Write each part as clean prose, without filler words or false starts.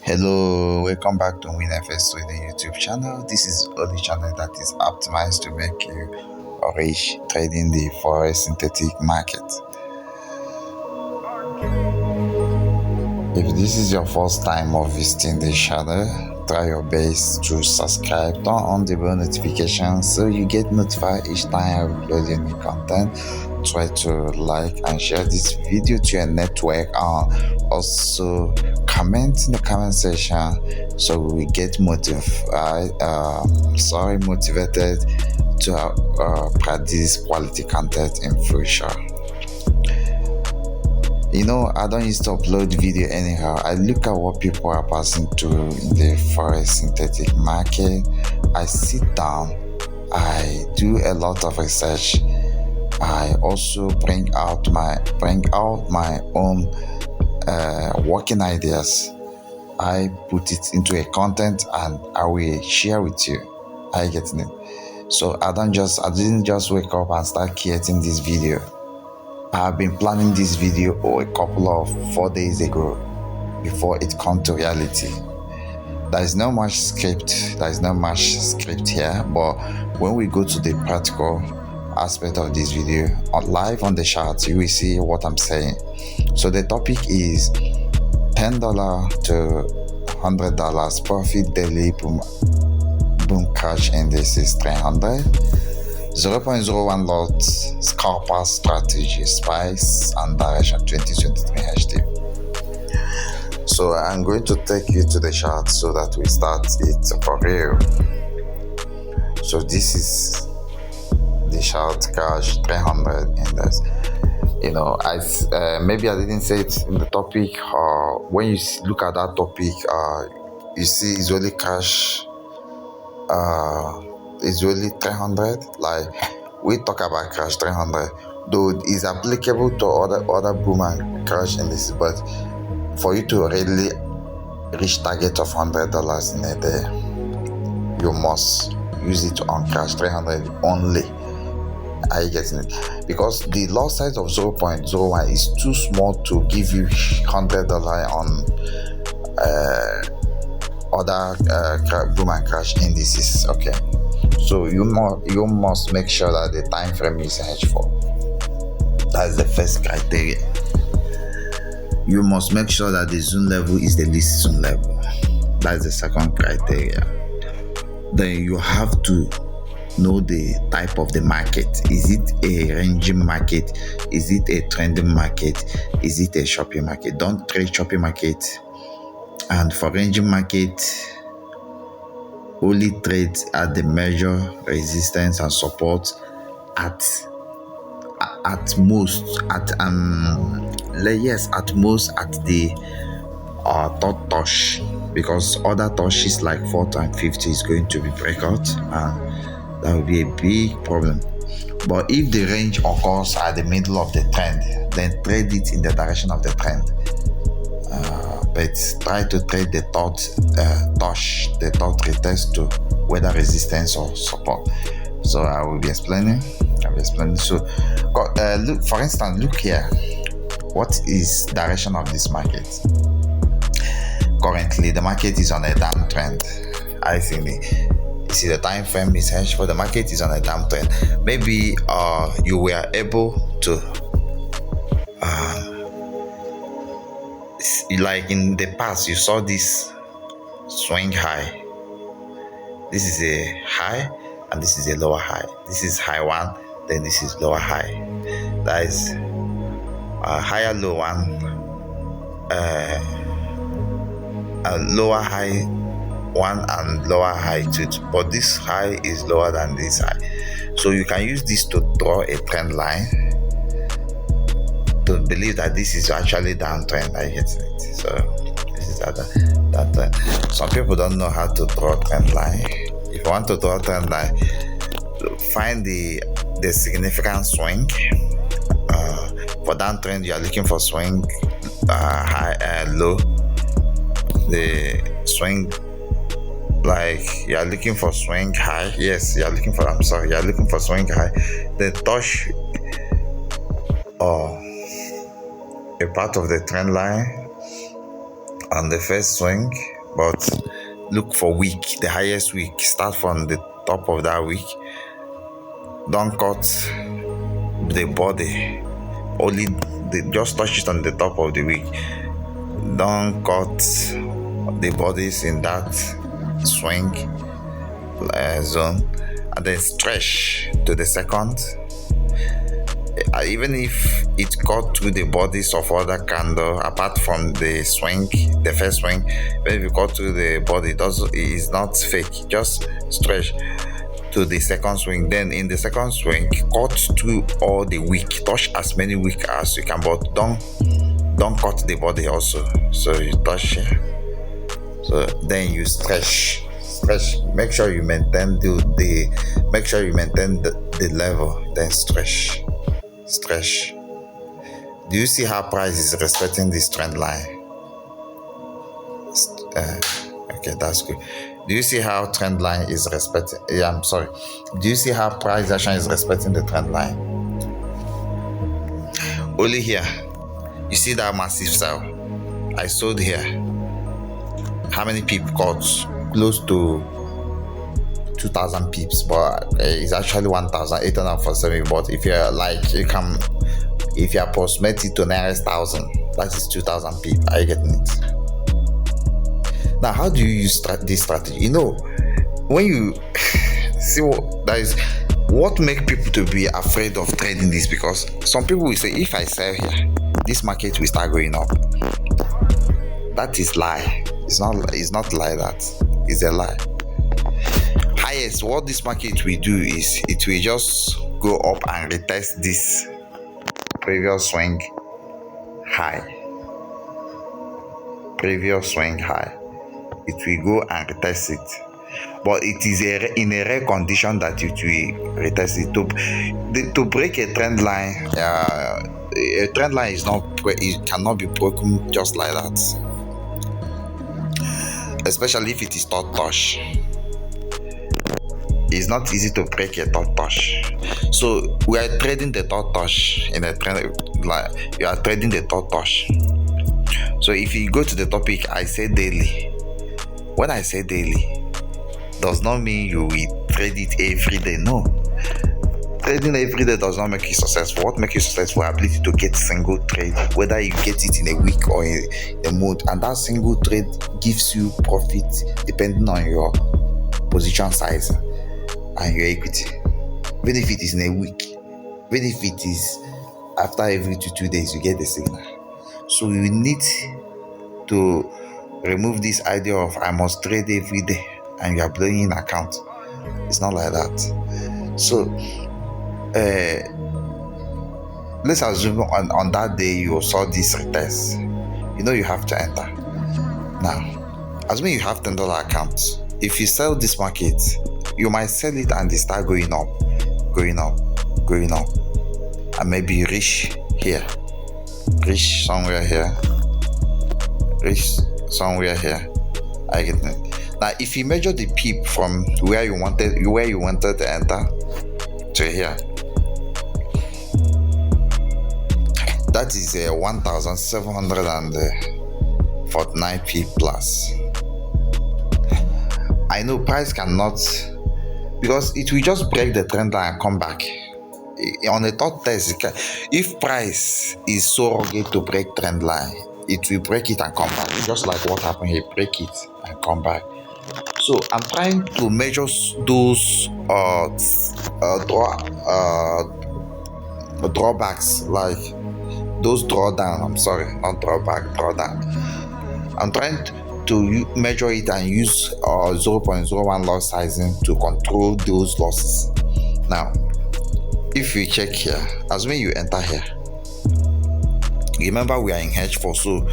Hello, welcome back to WINFXTRADING YouTube channel. This is the only channel that is optimized to make you rich trading the Forex synthetic market. If this is your first time of visiting the channel, try your best to subscribe, turn on the bell notifications so you get notified each time I upload a new content. Try to like and share this video to your network, and also comment in the comment section so we get motivated to produce quality content in future. I don't used to upload video anyhow. I look at what people are passing through in the Forex synthetic market. I sit down, I do a lot of research. I also bring out my own working ideas. I put it into a content and I will share with you. Are you getting it? So I didn't just wake up and start creating this video. I've been planning this video a couple of 4 days ago before it come to reality. There is no much script here, but when we go to the practical aspect of this video, live on the chart, you will see what I'm saying. So the topic is $10 to $100 profit daily boom crash indices 300, 0.01 lot scalper strategy spice and direction 2023 HD. So I'm going to take you to the chart so that we start it for real. So this is the chart crash 300 index. Maybe I didn't say it in the topic, or when you look at that topic, you see it's only crash is really 300. Like, we talk about crash 300, though it is applicable to other boom and crash indices, but for you to really reach target of $100 in a day, you must use it on crash 300 only. Are you getting it? Because the lot size of 0.01 is too small to give you $100 on other boom and crash indices. Okay, so you must make sure that the time frame is hedged for. That's the first criteria. You must make sure that the zone level is the least zone level. That's the second criteria. Then you have to know the type of the market. Is it a ranging market? Is it a trending market? Is it a shopping market? Don't trade shopping market. And for ranging market, only trade at the major resistance and support at most at the third touch, because other touches like 4th and 50 is going to be breakout, and that will be a big problem. But if the range occurs at the middle of the trend, then trade it in the direction of the trend. But try to trade the third retest to whether resistance or support. So I will be explaining. So look, for instance, look here. What is direction of this market? Currently, the market is on a downtrend. I think you see the time frame is hedged for the market is on a downtrend. Maybe you were able to like in the past, you saw this swing high. This is a high and this is a lower high. This is high one, then this is lower high. That is a higher low one, a lower high one and lower high two, but this high is lower than this high. So you can use this to draw a trend line to believe that this is actually downtrend. I get it. So this is that trend. Some people don't know how to draw a trend line. If you want to draw a trend line, find the significant swing. For downtrend, you are looking for swing high, low. The swing, like you are looking for swing high. Yes, you are looking for swing high. The touch or a part of the trend line on the first swing, but look for week, the highest week. Start from the top of that week. Don't cut the body, only just touch it on the top of the week. Don't cut the bodies in that swing zone, and then stretch to the second. Even if it cut through the bodies of other candle apart from the swing, the first swing, when you cut through the body, it is not fake. Just stretch to the second swing. Then in the second swing, cut through all the wick, touch as many wick as you can, but don't cut the body also. So you touch here, so then you stretch. Make sure you maintain the level, then stretch. Do you see how price is respecting this trend line? Okay, that's good. Do you see how trend line is respecting? Do you see how price action is respecting the trend line? Only here, you see that massive sell. I sold here. How many pips got? Close to 2,000 pips, but it's actually 1,847. But if you're like, if you approximate it to nearest 1,000, that is 2,000 pips. Are you getting it? Now, how do you use this strategy? When you see what makes people to be afraid of trading this, because some people will say, if I sell here, this market will start going up. That is lie. It's not like that. It's a lie. Highest, what this market will do is it will just go up and retest this previous swing high. It will go and retest it, but it is in a rare condition that it will retest it. To break a trend line, a trend line it cannot be broken just like that, especially if it is third touch. It's not easy to break a third touch. So we are trading the third touch in a trend, like you are trading the third touch. So if you go to the topic, I say daily. When I say daily, does not mean you will trade it every day. No. Trading every day does not make you successful. What makes you successful? Ability to get single trade, whether you get it in a week or in a month, and that single trade gives you profit depending on your position size and your equity. Even if it is in a week, even if it is after every 2 days, you get the signal. So you need to remove this idea of I must trade every day and you are blowing in account. It's not like that. So let's assume on that day you saw this retest. You have to enter. Now, assuming you have $10 accounts, if you sell this market, you might sell it and they start going up, and maybe you reach somewhere here. I get it. Now, if you measure the peep from where you wanted to enter to here, that is 1,749 peep plus. I know price cannot, because it will just break the trend line and come back. On a third test, if price is so rugged to break trend line, it will break it and come back, just like what happened here. Break it and come back. So I'm trying to measure those drawbacks, like those drawdown. I'm sorry, not drawback, drawdown. I'm trying to measure it and use 0.01 loss sizing to control those losses. Now, if you check here, as when you enter here, remember we are in H4, so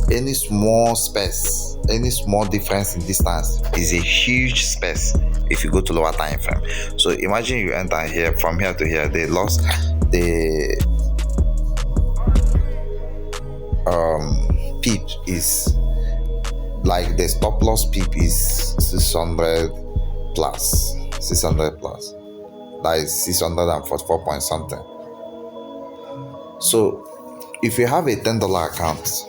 any small space, any small difference in distance is a huge space if you go to lower time frame. So imagine you enter here, from here to here, they lost the peep is like the stop loss peep is 600 plus. That is 644 point something. So if you have a $10 account,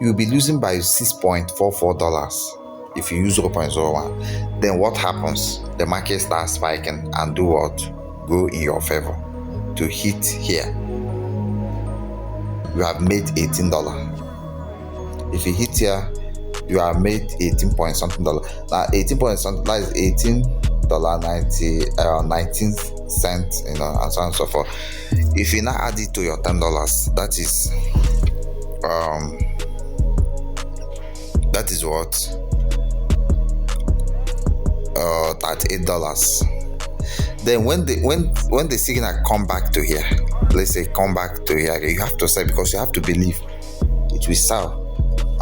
you'll be losing by $6.44 if you use 0.01. Then what happens? The market starts spiking and do what? Go in your favor to hit here. You have made $18. If you hit here, you have made 18 point something dollar. Now 18 point something, that is $18.19, and so on and so forth. If you now add it to your $10, that is what? $38. Then when the signal come back to here, let's say come back to here, you have to sell, because you have to believe it will sell.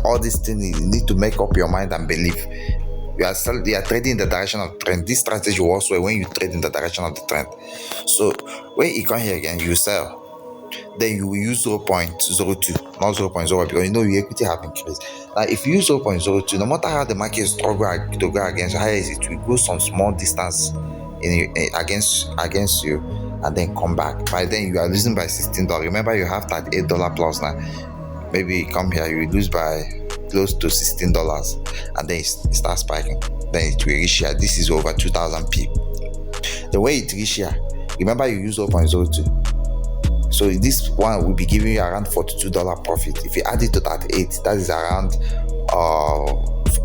All these things, you need to make up your mind and believe. You are trading in the direction of the trend. This strategy works well when you trade in the direction of the trend. So when you come here again, you sell. Then you will use 0.02, not 0.01, because you know your equity have increased. Now if you use 0.02, no matter how the market struggle to go against you, highest it will go some small distance against you, and then come back. By then you are losing by $16. Remember, you have $38 plus now. Maybe you come here, you lose by close to $16, and then it starts spiking. Then it will reach here. This is over 2000p. The way it reach here, remember you use 0.02. So this one will be giving you around $42 profit. If you add it to that 8, that is around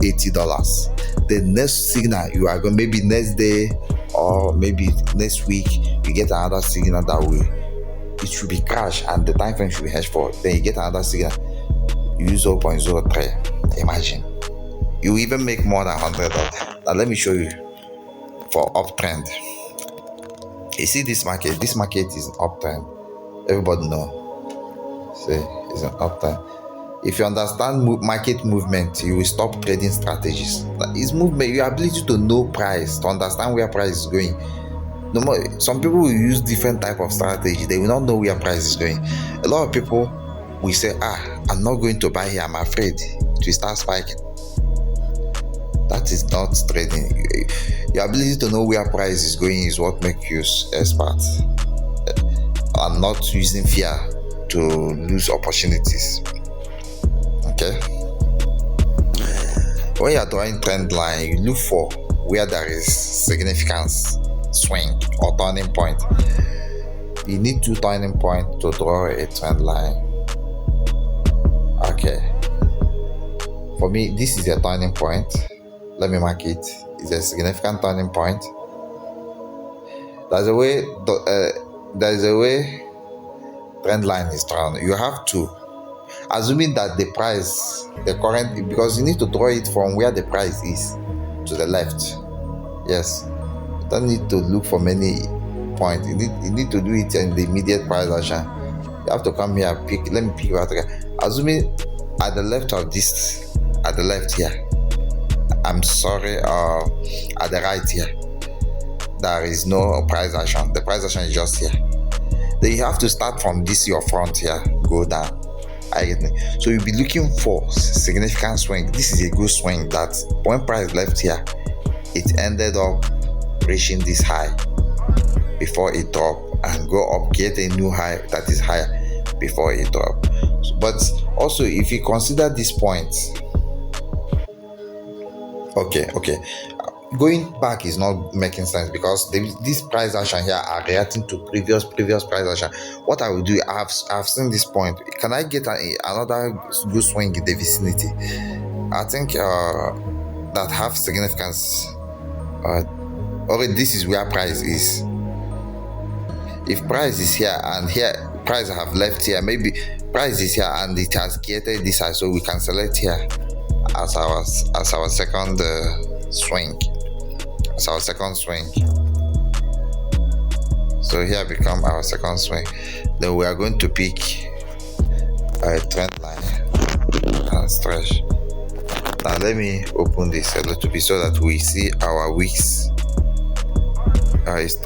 $80. The next signal you are going, maybe next day or maybe next week, you get another signal that way. It should be crash and the time frame should be hedged for. Then you get another signal, you use 0.03. Imagine, you even make more than $100. Now let me show you for uptrend. You see this market is an uptrend. Everybody know, say it's an uptrend. If you understand market movement, you will stop trading strategies. It's movement, your ability to know price, to understand where price is going. No more. Some people will use different type of strategy. They will not know where price is going. A lot of people will say, I'm not going to buy here, I'm afraid it will start spiking. That is not trading. Your ability to know where price is going is what makes you expert, and not using fear to lose opportunities. Okay, when you are drawing trend line, you look for where there is significance, swing or turning point. You need 2 turning points to draw a trend line. Okay, for me this is a turning point. Let me mark it. It's a significant turning point. There's a way trend line is drawn. You have to, assuming that the price, the current, because you need to draw it from where the price is to the left. Yes, you don't need to look for many points. You need to do it in the immediate price action. You have to come here, pick. Let me pick out again. Assuming at the left of this, at the left here, I'm sorry, at the right here, there is no price action. The price action is just here. Then you have to start from this your front here, go down. So you'll be looking for significant swing. This is a good swing that when price left here, it ended up reaching this high before it dropped and go up, get a new high that is higher before it dropped. But also if you consider this point, okay, going back is not making sense, because this price action here are reacting to previous price action. What I will do, I've seen this point. Can I get another good swing in the vicinity? I think that have significance. Already this is where price is. If price is here and here, price have left here, maybe price is here and it has created this high, so we can select here as our second swing. As our second swing. So here become our second swing. Then we are going to pick a trend line and stretch. Now let me open this a little bit so that we see our wicks.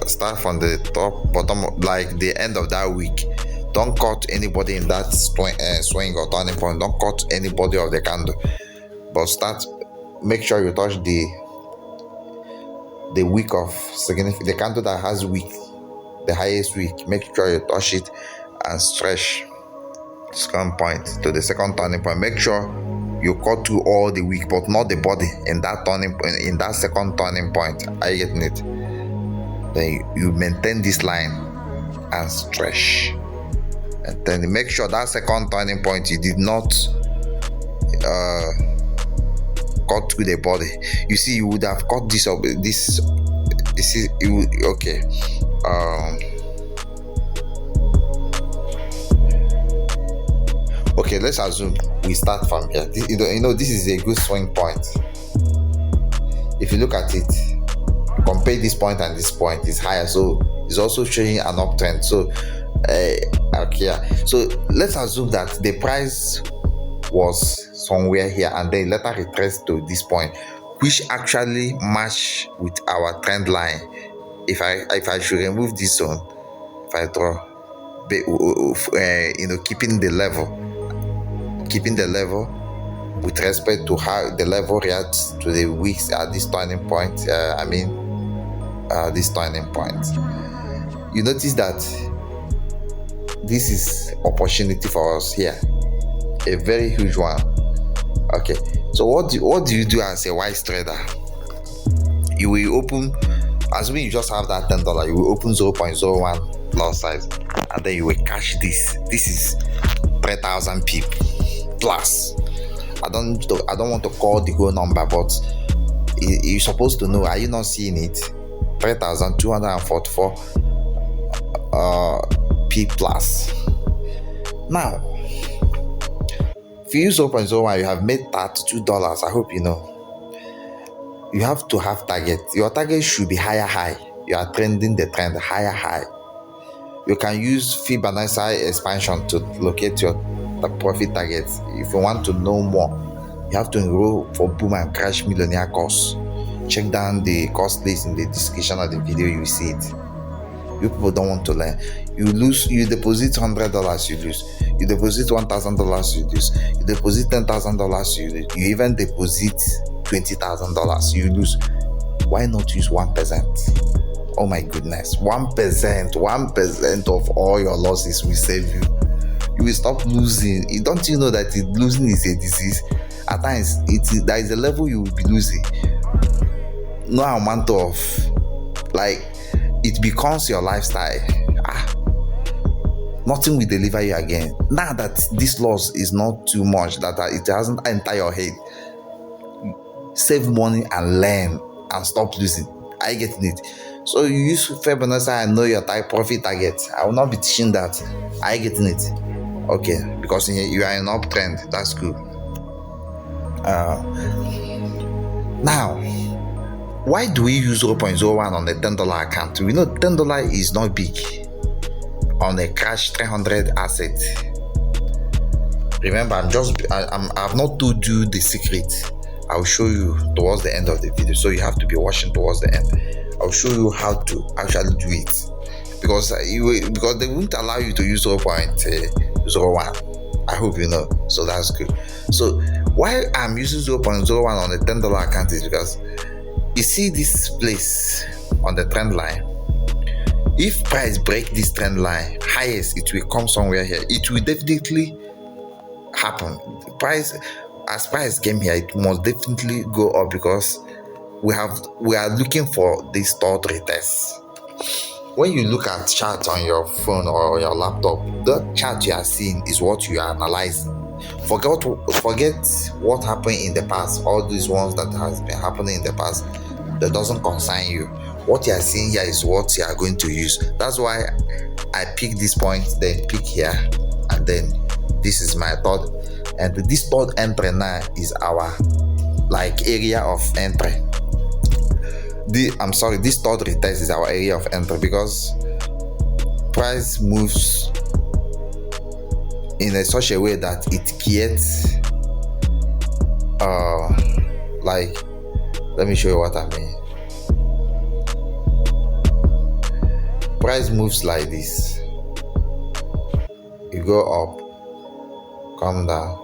Start from the top, bottom, like the end of that wick. Don't cut anybody in that swing or turning point. Don't cut anybody of the candle, but make sure you touch the wick of significant, the candle that has wick, the highest wick. Make sure you touch it and stretch. second point to the second turning point. Make sure you cut through all the wick, but not the body in that turning point, in that second turning point. Are you getting it? Then you maintain this line and stretch, and then make sure that second turning point you did not cut through the body. You see, you would have cut this up. This is you okay. Okay, let's assume we start from here. This is a good swing point. If you look at it, compare this point and this point is higher, so it's also showing an uptrend. So okay, so let's assume that the price was somewhere here and then later retraced to this point, which actually match with our trend line. If I should remove this zone, if I draw, keeping the level with respect to how the level reacts to the wicks at this turning point. This turning point, you notice that this is opportunity for us here, a very huge one. Okay, so what do you do as a wise trader? You will open, assuming you just have that $10, you will open 0.01 lot size, and then you will cash this. This is 3,000 pip plus. I don't want to call the whole number, but you're supposed to know. Are you not seeing it? 3,244 p plus. Now, if you use 0.01, you have made $32. I hope you know. You have to have target. Your target should be higher. You are trending the trend higher. You can use Fibonacci expansion to locate the profit targets. If you want to know more, you have to enroll for Boom and Crash Millionaire course. Check down the course list in the description of the video. You will see it. You people don't want to learn. You deposit $100, you lose. You deposit $1,000, you lose. You deposit $10,000, you lose. You even deposit $20,000, you lose. Why not use 1%? Oh my goodness, 1% of all your losses will save you. You will stop losing. Don't you know that losing is a disease? At times, there is a level you will be losing. No amount of, it becomes your lifestyle. Nothing will deliver you again. Now that this loss is not too much, that it doesn't enter your head, save money and learn and stop losing. Are you getting it? So you use Fibonacci and know your profit target. I will not be teaching that. Are you getting it? Okay, because you are in uptrend. That's good. Now, why do we use 0.01 on the $10 account? We know $10 is not big on a cash 300 asset. Remember, I've not told you the secret. I'll show you towards the end of the video, so you have to be watching towards the end. I'll show you how to actually do it, because they won't allow you to use 0.01. I hope you know, so that's good. So why I'm using 0.01 on the $10 account is because you see this place on the trend line. If price break this trend line highest, it will come somewhere here. It will definitely happen. As price came here, it must definitely go up, because we are looking for this third retest. When you look at chart on your phone or your laptop, the chart you are seeing is what you are analyzing. Forget what happened in the past. All these ones that has been happening in the past, that doesn't concern you. What you are seeing here is what you are going to use. That's why I pick this point, then pick here, and then this is my third. And this third entry now is our area of entry. This third retest is our area of entry, because price moves in such a way that it creates let me show you what I mean. Price moves like this. You go up, come down,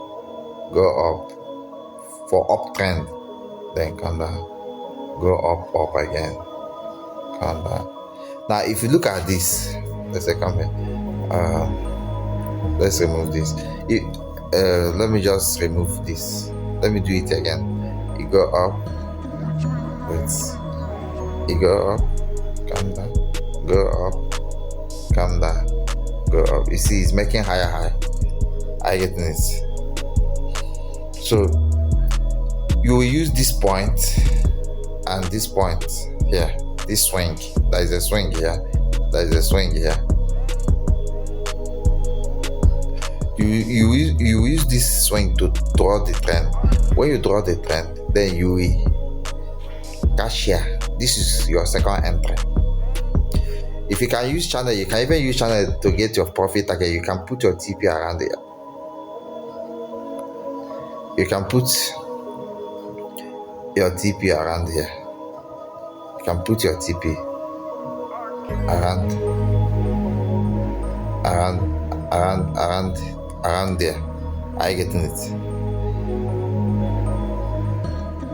go up for uptrend, then come down, go up again, come down. Now if you look at this, let's say come here, Let's remove this. Let me just remove this. Let me do it again. You go up. Let's. You go up. Come down. Go up. Come down. Go up. You see, it's making higher high. I getting it. So you will use this point and this point here. This swing. There is a swing here. There is a swing here. You use this swing to draw the trend. When you draw the trend, then you will cash here. This is your second entry. If you can use channel, you can even use channel to get your profit target. You can put your TP around it. You can put your TP around here. You can put your TP around there. Are you getting it?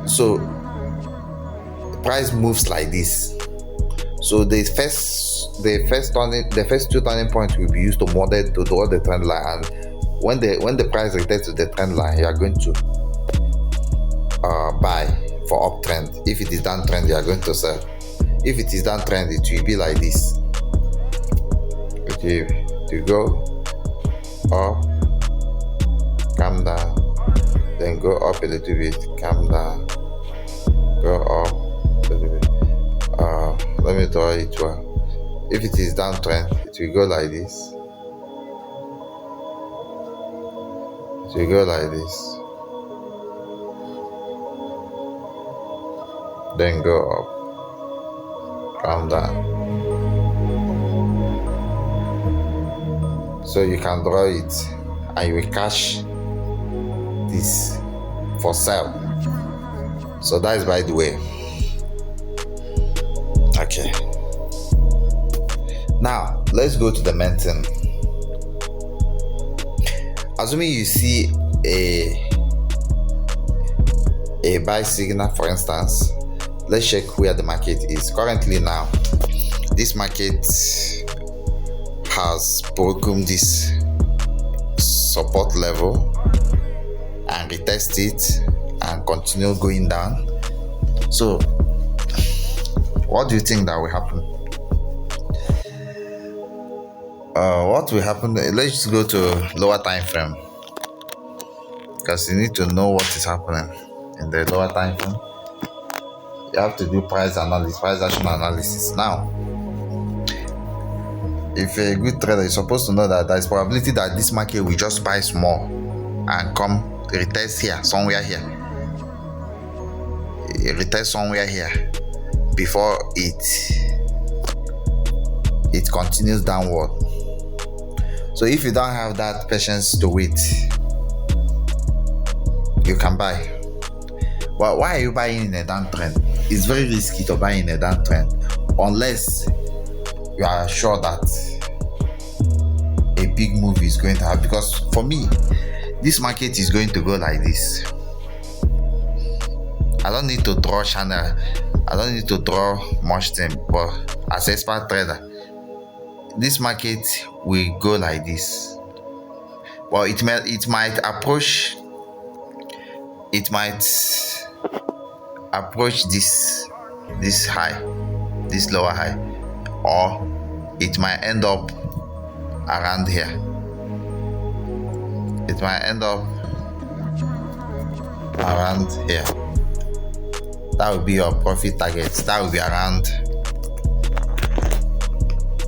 So the price moves like this. So the first two turning points will be used to model to draw the trend line, and when the price returns to the trend line, you are going to buy for uptrend. If it is downtrend, you are going to sell. If it is downtrend, it will be like this. Okay, to go up, come down, then go up a little bit, come down, go up a little bit. Let me draw it well. If it is downtrend, it will go like this. It will go like this. Then go up, come down. So you can draw it and you will cash this for sale. So that is by the way. Okay. Now let's go to the main thing. Assuming you see a buy signal, for instance, let's check where the market is currently. Now this market has broken this support level and retest it and continue going down. So what do you think that will happen? What will happen? Let's just go to lower time frame, because you need to know what is happening in the lower time frame. You have to do price analysis, price action analysis. Now, if you're a good trader, you're supposed to know that there is probability that this market will just buy small and come retest here, somewhere here. It retest somewhere here before it continues downward. So if you don't have that patience to wait, you can buy. But why are you buying in a downtrend? It's very risky to buy in a downtrend unless you are sure that a big move is going to happen. Because for me, this market is going to go like this. I don't need to draw channel. I don't need to draw much thing. But as an expert trader, this market will go like this. Well, it might approach this high, this lower high, or it might end up around here. It might end up around here. That will be your profit target. That will be around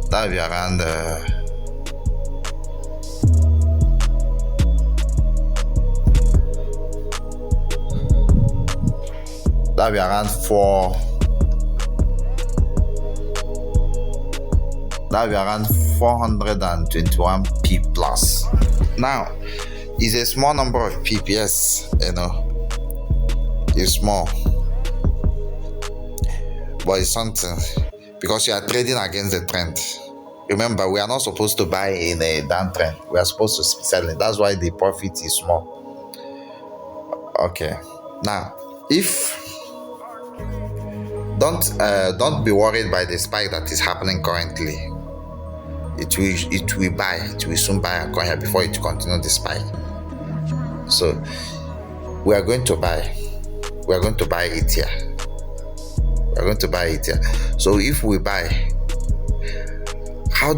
that will be around that will be around 4. That will be around 421 p plus. Now, it's a small number of PPS, it's small, but it's something, because you are trading against the trend. Remember, we are not supposed to buy in a downtrend. We are supposed to be selling. That's why the profit is small. Okay. Now, if don't be worried by the spike that is happening currently. it will buy, it will soon buy and come here before it continue the spike. So we are going to buy it here. So if we buy, how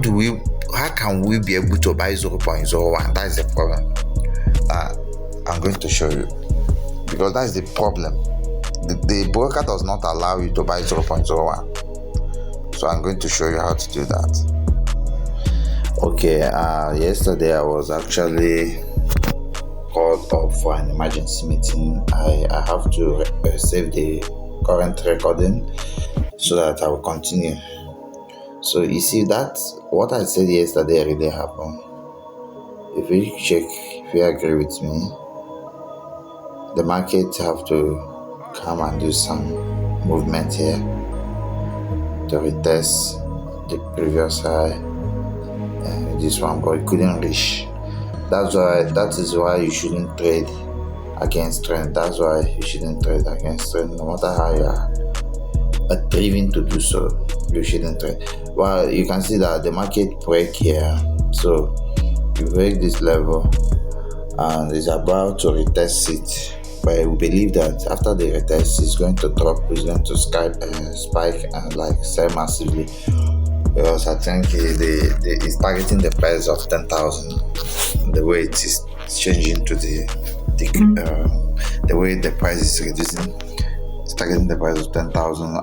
can we be able to buy 0.01? That is the problem. I'm going to show you, because that is the problem. The broker does not allow you to buy 0.01. So I'm going to show you how to do that. Okay, yesterday I was actually called up for an emergency meeting. I have to save the current recording so that I will continue. So you see that what I said yesterday really happened. If you check, if you agree with me, the market have to come and do some movement here to retest the previous high, this one, but it couldn't reach. That is why you shouldn't trade against trend. That's why you shouldn't trade against trend. No matter how you are driven to do so, you shouldn't trade. Well, you can see that the market break here. So you break this level and is about to retest it. But we believe that after the retest, it's going to drop, it's going to spike and like sell massively. Because I think it's targeting the price of 10,000. The way it is changing to the way the price is reducing, it's targeting the price of 10,000.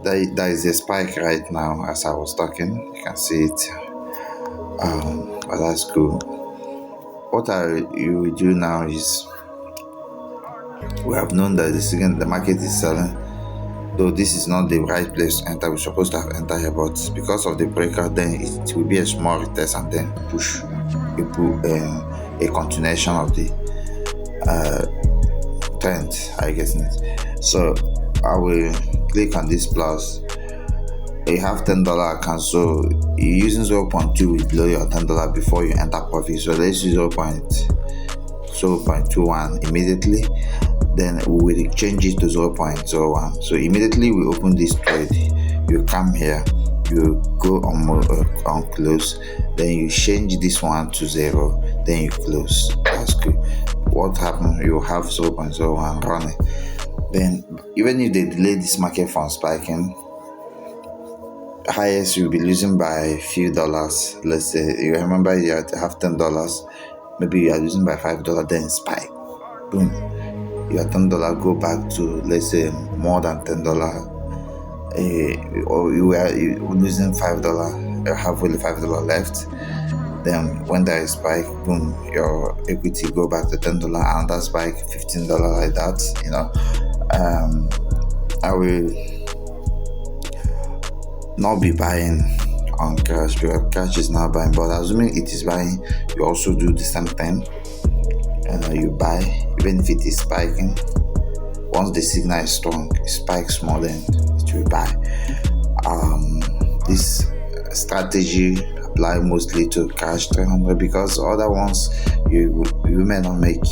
There is a spike right now as I was talking. You can see it. But that's cool. What you will do now is, we have known that the market is selling. Though this is not the right place to enter, we're supposed to have entered here, but because of the breakout, then it will be a small retest and then push a continuation of the trend. I guess it. So I will click on this plus. You have $10 account, so you're using 0.2 below your $10 before you enter profit. So let's use 0.21 immediately. Then we will change it to 0.01. So immediately we open this trade, you come here, you go on close, then you change this one to 0, then you close. That's good. What happened? You have 0.01 running. Then even if they delay this market from spiking, highest you'll be losing by a few dollars. Let's say you remember you have $10, maybe you are losing by $5, then spike, boom, your $10 go back to, let's say, more than $10, or you are losing $5, you have only $5 left. Then when there is spike, boom, your equity go back to $10, and that spike $15 like that. I will not be buying on cash because cash is not buying, but assuming it is buying, you also do the same thing, and you buy even if it is spiking. Once the signal is strong, it spikes more, then it will buy. This strategy apply mostly to cash 300, because other ones you may not make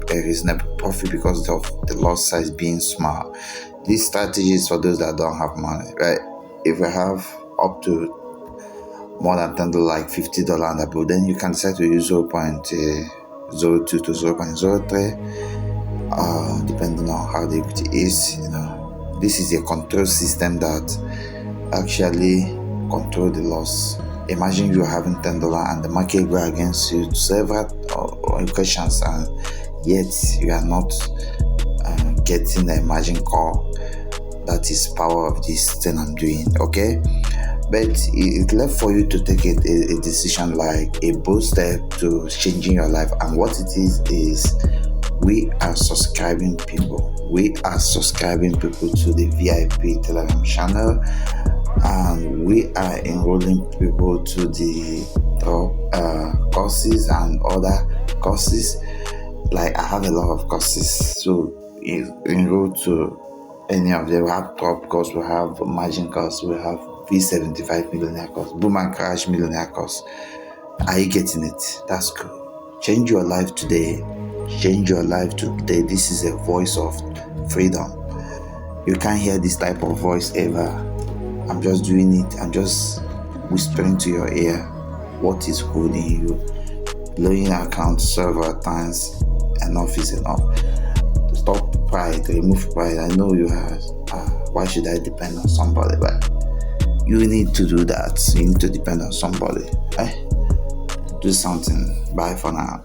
a reasonable profit because of the lot size being small. This strategy is for those that don't have money, right? If you have up to more than $10, like $50 and above, then you can decide to use 0.02 to 0.03, depending on how the equity is. This is a control system that actually control the loss. Imagine you having $10 and the market go against you several occasions, and yet you are not getting the margin call. That is power of this thing I'm doing, okay? But it's left for you to take a decision, like a bold step to changing your life. And what it is we are subscribing people. We are subscribing people to the VIP Telegram channel, and we are enrolling people to the top courses and other courses. Like I have a lot of courses, so enroll to any of them. We have top course, we have margin course, we have V75 millionaire course, boomcrash millionaire course. Are you getting it? That's good. Change your life today. Change your life today. This is a voice of freedom. You can't hear this type of voice ever. I'm just doing it. I'm just whispering to your ear what is holding you. Blowing your account several times. Enough is enough. Stop pride, remove pride. I know you are, why should I depend on somebody? But you need to do that. You need to depend on somebody. Do something. Bye for now.